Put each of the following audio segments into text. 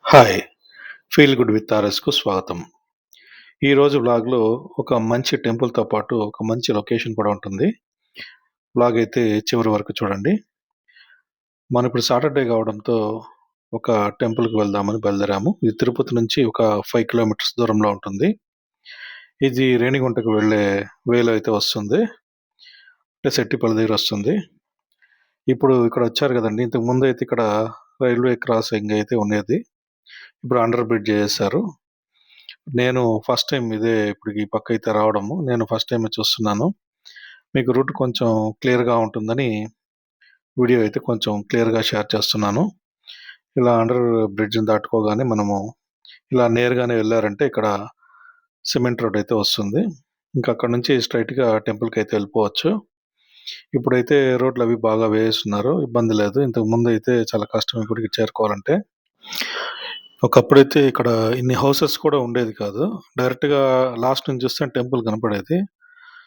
Hi! Feel good with ఆర్ఎస్‌కు స్వాగతం. ఈరోజు వ్లాగ్‌లో ఒక మంచి టెంపుల్‌తో పాటు ఒక మంచి లొకేషన్ కూడా ఉంటుంది. వ్లాగ్ అయితే చివరి వరకు చూడండి. మనం ఇప్పుడు సాటర్‌డే కావడంతో ఒక టెంపుల్‌కి వెళ్దామని బయలుదేరాము. ఇది తిరుపతి నుంచి ఒక 5 కిలోమీటర్స్ దూరంలో ఉంటుంది. ఇది రేణిగుంటకు వెళ్ళే వేలో అయితే వస్తుంది. అంటే సెట్టిపల్లి దగ్గర వస్తుంది. ఇప్పుడు ఇక్కడ వచ్చారు కదండీ! ఇంతకు ముందైతే ఇక్కడ రైల్వే క్రాసింగ్ అయితే ఉండేది. ఇప్పుడు అండర్ బ్రిడ్జ్ చేసేశారు. నేను ఫస్ట్ టైమ్ ఇదే ఇప్పుడు ఈ పక్కైతే రావడము. నేను ఫస్ట్ టైమే చూస్తున్నాను. మీకు రూట్ కొంచెం క్లియర్‌గా ఉంటుందని వీడియో అయితే కొంచెం క్లియర్‌గా షేర్ చేస్తున్నాను. ఇలా అండర్ బ్రిడ్జ్‌ని దాటుకోగానే మనము ఇలా నేరుగానే వెళ్లారంటే ఇక్కడ సిమెంట్ రోడ్ అయితే వస్తుంది. ఇంకా అక్కడి నుంచి స్ట్రెయిట్‌గా టెంపుల్‌కైతే వెళ్ళిపోవచ్చు. ఇప్పుడైతే రోడ్లవి బాగా వేసేస్తున్నారు. ఇబ్బంది లేదు. ఇంతకు ముందైతే చాలా కష్టం ఈ గుడికి చేరుకోవాలంటే. ఒకప్పుడైతే ఇక్కడ ఇన్ని హౌసెస్ కూడా ఉండేది కాదు. డైరెక్ట్‌గా లాస్ట్ నుంచి చూస్తే టెంపుల్ కనపడేది.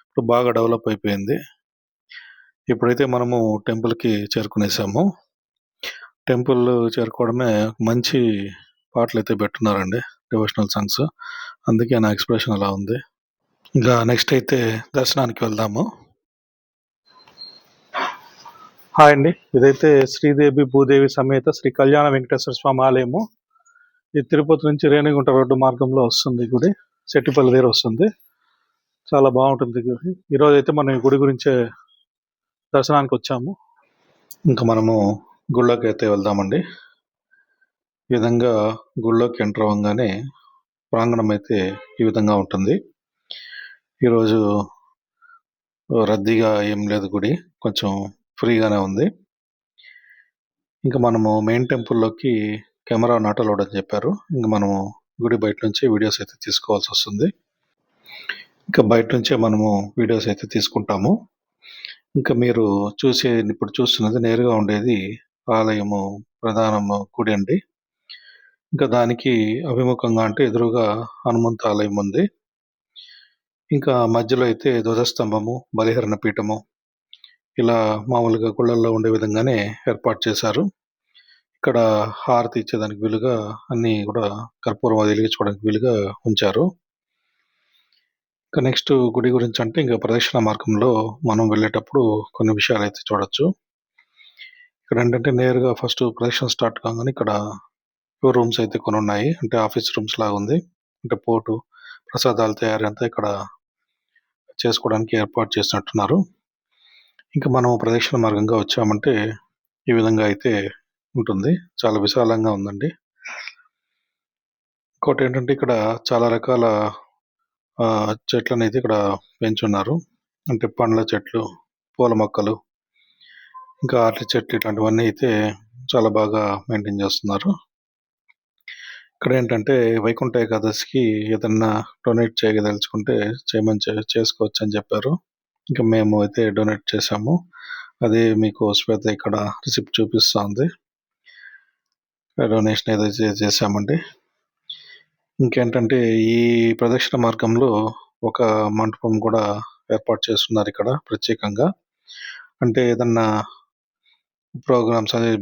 ఇప్పుడు బాగా డెవలప్ అయిపోయింది. ఇప్పుడైతే మనము టెంపుల్‌కి చేరుకునేసాము. టెంపుల్ చేరుకోవడమే మంచి పాటలైతే పెట్టున్నారండి. Devotional songs. అందుకే నా ఎక్స్‌ప్రెషన్ అలా ఉంది. ఇంకా నెక్స్ట్ అయితే దర్శనానికి వెళ్దాము. హాయ్ అండి. ఇదైతే శ్రీదేవి భూదేవి సమేత శ్రీ కళ్యాణ వెంకటేశ్వర స్వామి ఆలయము. ఇది తిరుపతి నుంచి రేణిగుంట రోడ్డు మార్గంలో వస్తుంది ఈ గుడి. సెట్టిపల్లి దగ్గర వస్తుంది. చాలా బాగుంటుంది గుడి. ఈరోజైతే మనం ఈ గుడి గురించే దర్శనానికి వచ్చాము. ఇంకా మనము గుళ్ళోకి అయితే వెళ్దామండి. ఈ విధంగా గుళ్ళోకి ఎంటర్ అవ్వంగానే ప్రాంగణం అయితే ఈ విధంగా ఉంటుంది. ఈరోజు రద్దీగా ఏం లేదు గుడి. కొంచెం ఫ్రీగానే ఉంది. ఇంకా మనము మెయిన్ టెంపుల్‌లోకి కెమెరా నాట్ అలౌడ్ అని చెప్పారు. ఇంక మనము గుడి బయట నుంచే వీడియోస్ అయితే తీసుకోవాల్సి వస్తుంది. ఇంకా బయట నుంచే మనము వీడియోస్ అయితే తీసుకుంటాము. ఇంకా మీరు ఇప్పుడు చూస్తున్నది నేరుగా ఉండేది ఆలయము ప్రధానము గుడి అండి. ఇంకా దానికి అభిముఖంగా అంటే ఎదురుగా హనుమంతు ఆలయం ఉంది. ఇంకా మధ్యలో అయితే ధ్వజస్తంభము, బలిహరణ పీఠము ఇలా మామూలుగా గుళ్ళల్లో ఉండే విధంగానే ఏర్పాటు చేశారు. ఇక్కడ హారతి ఇచ్చేదానికి వీలుగా అన్నీ కూడా కర్పూరం అది వెలిగించుకోవడానికి వీలుగా ఉంచారు. ఇక నెక్స్ట్ గుడి గురించి అంటే ఇంకా ప్రదక్షిణ మార్గంలో మనం వెళ్ళేటప్పుడు కొన్ని విషయాలైతే చూడొచ్చు. ఇక్కడేంటంటే నేరుగా ఫస్ట్ ప్రదక్షిణ స్టార్ట్ కాంగానే ఇక్కడ రూమ్స్ అయితే కొనున్నాయి. అంటే ఆఫీస్ రూమ్స్ లాగుంది. అంటే పోటు, ప్రసాదాల తయారీ అంతా ఇక్కడ చేసుకోవడానికి ఏర్పాటు చేసినట్టున్నారు. ఇంకా మనం ప్రదక్షిణ మార్గంగా వచ్చామంటే ఈ విధంగా అయితే ఉంటుంది. చాలా విశాలంగా ఉందండి. ఇంకోటేంటంటే ఇక్కడ చాలా రకాల చెట్లనైతే ఇక్కడ పెంచున్నారు. అంటే పండ్ల చెట్లు, పూల మొక్కలు, ఇంకా అరటి చెట్లు ఇట్లాంటివన్నీ అయితే చాలా బాగా మెయింటైన్ చేస్తున్నారు. ఇక్కడేంటంటే వైకుంఠ ఏకాదశికి ఏదన్నా డొనేట్ చేయదలుచుకుంటే చేయమని చేసుకోవచ్చని చెప్పారు. ఇంకా మేము అయితే డొనేట్ చేశాము. అది మీకు శ్వేత ఇక్కడ రిసిప్ట్ చూపిస్తాంది. డొనేషన్ ఏదైతే చేశామండి. ఇంకేంటంటే ఈ ప్రదక్షిణ మార్గంలో ఒక మంటపం కూడా ఏర్పాటు చేస్తున్నారు ఇక్కడ ప్రత్యేకంగా. అంటే ఏదన్నా ప్రోగ్రామ్స్ అదే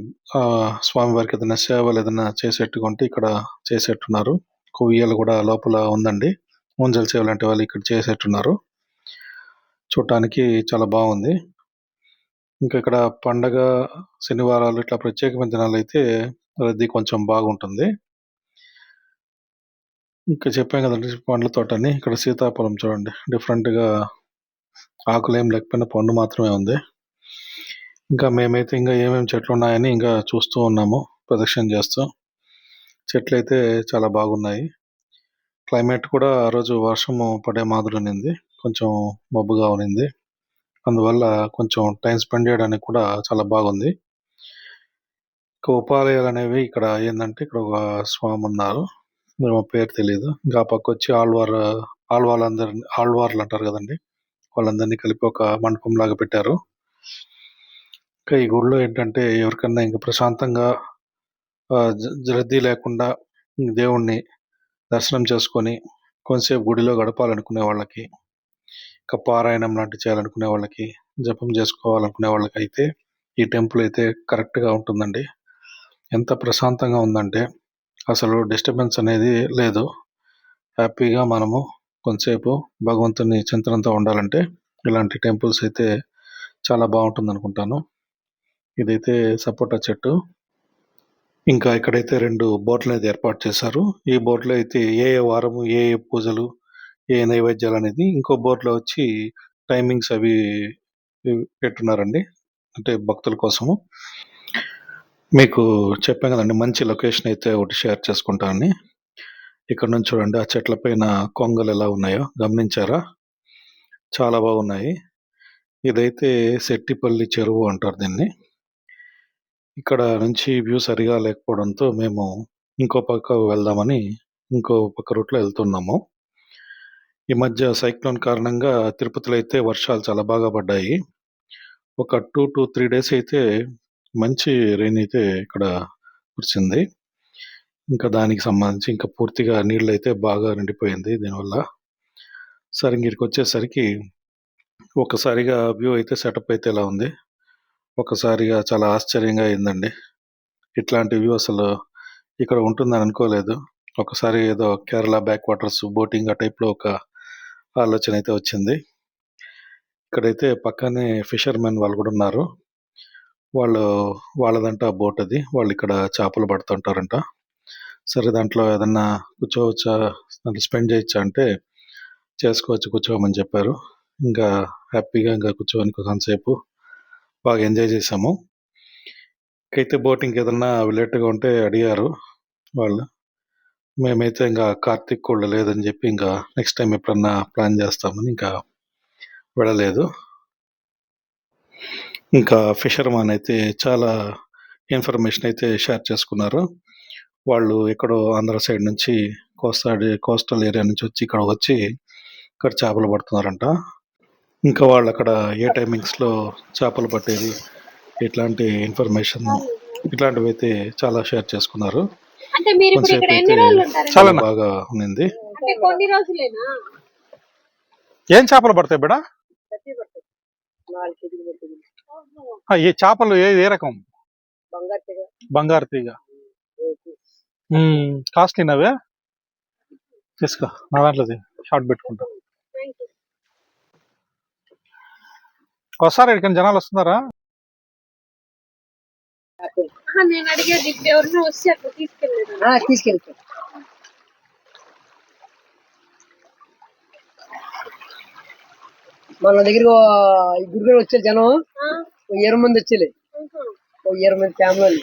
స్వామివారికి ఏదైనా సేవలు ఏదైనా చేసేట్టుగా ఉంటే ఇక్కడ చేసేట్టున్నారు. ఉయ్యాల కూడా లోపల ఉందండి. ఊంజల్ సేవ లాంటి వాళ్ళు ఇక్కడ చేసేట్టున్నారు. చూడటానికి చాలా బాగుంది. ఇంకా ఇక్కడ పండగ, శనివారాలు ఇట్లా ప్రత్యేకమైన దినాలైతే రద్దీ కొంచెం బాగుంటుంది. ఇంకా చెప్పాం కదండీ పండ్ల తోటని. ఇక్కడ సీతాఫలం చూడండి. డిఫరెంట్‌గా ఆకులేం లేకపోయినా పండు మాత్రమే ఉంది. ఇంకా మేమైతే ఇంకా ఏమేమి చెట్లున్నాయని ఇంకా చూస్తూ ఉన్నాము ప్రదక్షిణ చేస్తూ. చెట్లయితే చాలా బాగున్నాయి. క్లైమేట్ కూడా ఆ రోజు వర్షము పడే మాదిరి ఉన్నింది. కొంచెం మబ్బుగా ఉన్నింది. అందువల్ల కొంచెం టైమ్ స్పెండ్ చేయడానికి కూడా చాలా బాగుంది. ఇంకా ఉపాలయాలనేవి ఇక్కడ ఏందంటే ఇక్కడ ఒక స్వామున్నారు. మరి మా పేరు తెలీదు. ఇంకా ఆ పక్కొచ్చి ఆళ్వార్లు అంటారు కదండీ! వాళ్ళందరినీ కలిపి ఒక మండపంలాగా పెట్టారు. ఇంకా ఈ గుడిలో ఏంటంటే ఎవరికన్నా ఇంక ప్రశాంతంగా రద్దీ లేకుండా దేవుడిని దర్శనం చేసుకొని కొంతసేపు గుడిలో గడపాలనుకునే వాళ్ళకి, ఇంకా పారాయణం లాంటివి చేయాలనుకునే వాళ్ళకి, జపం చేసుకోవాలనుకునే వాళ్ళకైతే ఈ టెంపుల్ అయితే కరెక్ట్‌గా ఉంటుందండి. ఎంత ప్రశాంతంగా ఉందంటే అసలు డిస్టర్బెన్స్ అనేది లేదు. హ్యాపీగా మనము కొంతసేపు భగవంతుని చింతనతో ఉండాలంటే ఇలాంటి టెంపుల్స్ అయితే చాలా బాగుంటుందనుకుంటాను. ఇదైతే సపోటా చెట్టు. ఇంకా ఇక్కడైతే 2 బోట్లనేది ఏర్పాటు చేశారు. ఈ బోట్‌లో అయితే ఏ వారము, ఏ పూజలు, ఏ నైవేద్యాలనేది ఇంకో బోట్‌లో వచ్చి టైమింగ్స్ అవి పెట్టున్నారండి. అంటే భక్తుల కోసము. మీకు చెప్పాను కదండీ! మంచి లొకేషన్ అయితే ఒకటి షేర్ చేసుకుంటానని. ఇక్కడ నుంచి చూడండి ఆ చెట్ల పైన కొంగలు ఎలా ఉన్నాయో గమనించారా? చాలా బాగున్నాయి. ఇదైతే సెట్టిపల్లి చెరువు అంటారు దీన్ని. ఇక్కడ నుంచి వ్యూ సరిగా లేకపోవడంతో మేము ఇంకో పక్క వెళ్దామని ఇంకో పక్క రూట్‌లో ఎళ్తున్నాము. ఈ మధ్య సైక్లోన్ కారణంగా తిరుపతిలో అయితే వర్షాలు చాలా బాగా పడ్డాయి. ఒక 2-3 డేస్ అయితే మంచి రెయిన్ అయితే ఇక్కడ కురిసింది. ఇంకా దానికి సంబంధించి ఇంకా పూర్తిగా నీళ్ళైతే బాగా నిండిపోయింది దీనివల్ల. సరే ఇంగిక్కడికొచ్చేసరికి ఒక్కసారిగా వ్యూ అయితే సెటప్ అయితే ఇలా ఉంది. ఒక్కసారిగా చాలా ఆశ్చర్యంగా అయిందండి. ఇట్లాంటి వ్యూ అసలు ఇక్కడ ఉంటుందని అనుకోలేదు. ఒకసారి ఏదో కేరళ బ్యాక్ వాటర్స్ బోటింగ్ ఆ టైప్‌లో ఒక ఆలోచన అయితే వచ్చింది. ఇక్కడైతే పక్కనే ఫిషర్‌మెన్ వాళ్ళు గూడా ఉన్నారు. వాళ్ళు వాళ్ళదంట బోట్ అది. వాళ్ళిక్కడ చేపలు పడుతుంటారంట. సరే దాంట్లో ఏదన్నా కూర్చోవచ్చా? దాంట్లో స్పెండ్ చేయొచ్చా అంటే, చేసుకోవచ్చు కూర్చోమని చెప్పారు. ఇంకా హ్యాపీగా ఇంకా కూర్చొని కొంతసేపు బాగా ఎంజాయ్ చేశాము. ఇంకైతే బోటింగ్‌కి ఏదన్నా లేట్‌గా ఉంటే అడిగారు వాళ్ళు. మేమైతే ఇంగా కార్తీక్ కూడా లేదని చెప్పి ఇంకా నెక్స్ట్ టైమ్ ఎప్పుడన్నా ప్లాన్ చేస్తామని ఇంకా వెళ్ళలేదు. ఇంకా ఫిషర్‌మాన్ అయితే చాలా ఇన్ఫర్మేషన్ అయితే షేర్ చేసుకున్నారు. వాళ్ళు ఎక్కడో ఆంధ్ర సైడ్ నుంచి కోస్టల్ ఏరియా నుంచి వచ్చి ఇక్కడ చేపలు పడుతున్నారంట. ఇంకా వాళ్ళక్కడ ఏ టైమింగ్స్‌లో చేపలు పట్టేది, ఇట్లాంటి ఇన్ఫర్మేషన్ ఇట్లాంటివైతే చాలా షేర్ చేసుకున్నారు. అంటే మీరిప్పుడు ఇక్కడ ఎన్ని కొంతసేపయితే రోజులు ఉంటారండి? చాలా బాగా ఉన్నింది. అంటే కొన్ని రోజులేనా? ఏం చేపలు పడతాయి బిడ? ఈ చేపలు ఏ రకం? బంగారు తీగ. కాస్ట్లీనా అవే? తీసుకో నా దాంట్లో షార్ట్ పెట్టుకుంటా. వస్తారా ఇక్కడ జనాలు వస్తున్నారా? నేను అడిగేది ఇప్పుడు ఎవరైనా వస్తే అట్లా తీసుకెళ్ళలేదు. మన దగ్గర గుడికి వచ్చే జనం 20 మంది వచ్చేలే. 20 మంది ఫ్యామిలీ.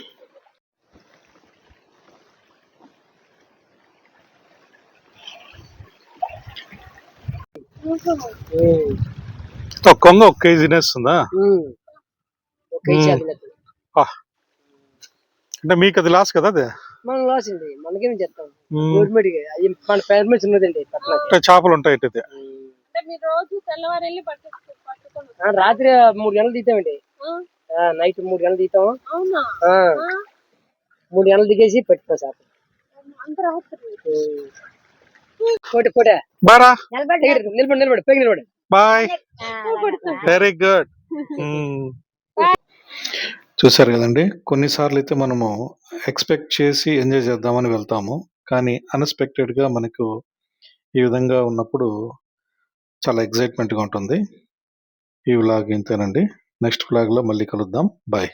కొంగ 1 కేజీ తినేస్తుందా? అంటే మీకు అది లాస్ కదా? అదే మనం లాస్ అండి, మనకేమి చెప్తాం. గవర్నమెంట్ మన పర్మిషన్ ఉన్నదండి. చేపలు ఉంటాయి అయితే. మీరు రోజు తెల్లవారు వెళ్ళి పట్టుకొని రాత్రి 3 గంటలు తీతామండి. నైట్ 3 గంటలు తీతాం. అవునా? 3 గంటలు దిగేసి పెట్టుకో చేప. పోటే బారా నిలబడి పైకి నిలబడి. బాయ్. Very good. చూశారు కదండీ! కొన్నిసార్లు అయితే మనము ఎక్స్‌పెక్ట్ చేసి ఎంజాయ్ చేద్దామని వెళ్తాము. కానీ అన్‌ఎక్స్‌పెక్టెడ్‌గా మనకు ఈ విధంగా ఉన్నప్పుడు చాలా ఎక్సైట్‌మెంట్‌గా ఉంటుంది. ఈ వ్లాగ్ ఇంతేనండి. నెక్స్ట్ వ్లాగ్‌లో మళ్ళీ కలుద్దాం. బాయ్.